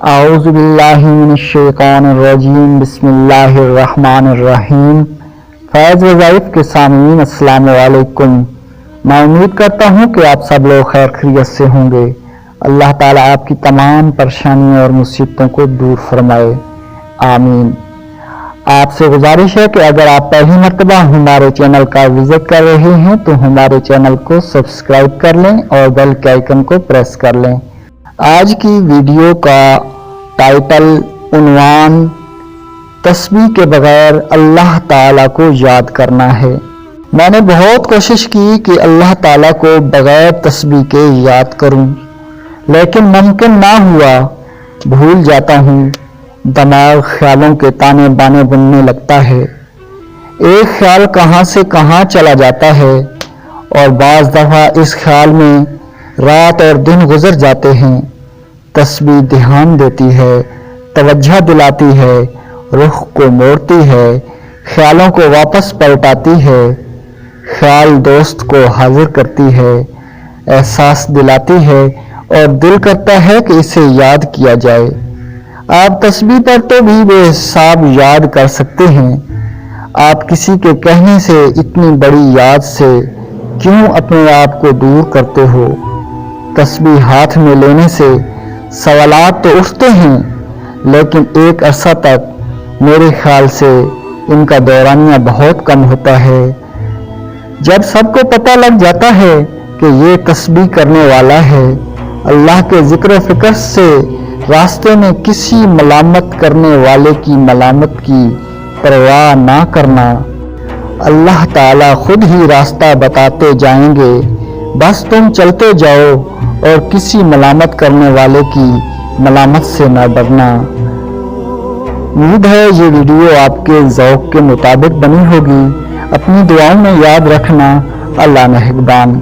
اعوذ باللہ من الشیطان الرجیم بسم اللہ الرحمن الرحیم۔ فیض وظائف کے سامعین السلام علیکم۔ میں امید کرتا ہوں کہ آپ سب لوگ خیر خیریت سے ہوں گے۔ اللہ تعالیٰ آپ کی تمام پریشانیوں اور مصیبتوں کو دور فرمائے، آمین۔ آپ سے گزارش ہے کہ اگر آپ پہلی مرتبہ ہمارے چینل کا وزٹ کر رہے ہیں تو ہمارے چینل کو سبسکرائب کر لیں اور بیل کے آئیکن کو پریس کر لیں۔ آج کی ویڈیو کا ٹائٹل عنوان تسبیح کے بغیر اللہ تعالیٰ کو یاد کرنا ہے۔ میں نے بہت کوشش کی کہ اللہ تعالیٰ کو بغیر تسبیح کے یاد کروں، لیکن ممکن نہ ہوا۔ بھول جاتا ہوں، دماغ خیالوں کے تانے بانے بننے لگتا ہے۔ ایک خیال کہاں سے کہاں چلا جاتا ہے اور بعض دفعہ اس خیال میں رات اور دن گزر جاتے ہیں۔ تسبیح دھیان دیتی ہے، توجہ دلاتی ہے، رخ کو موڑتی ہے، خیالوں کو واپس پلٹاتی ہے، خیال دوست کو حاضر کرتی ہے، احساس دلاتی ہے اور دل کرتا ہے کہ اسے یاد کیا جائے۔ آپ تسبیح پر تو بھی بے حساب یاد کر سکتے ہیں، آپ کسی کے کہنے سے اتنی بڑی یاد سے کیوں اپنے آپ کو دور کرتے ہو؟ تسبیح ہاتھ میں لینے سے سوالات تو اٹھتے ہیں، لیکن ایک عرصہ تک میرے خیال سے ان کا دورانیہ بہت کم ہوتا ہے۔ جب سب کو پتہ لگ جاتا ہے کہ یہ تسبیح کرنے والا ہے، اللہ کے ذکر و فکر سے راستے میں کسی ملامت کرنے والے کی ملامت کی پرواہ نہ کرنا، اللہ تعالیٰ خود ہی راستہ بتاتے جائیں گے، بس تم چلتے جاؤ اور کسی ملامت کرنے والے کی ملامت سے نہ ڈرنا۔ امید ہے یہ ویڈیو آپ کے ذوق کے مطابق بنی ہوگی۔ اپنی دعاؤں میں یاد رکھنا، اللہ نگہبان۔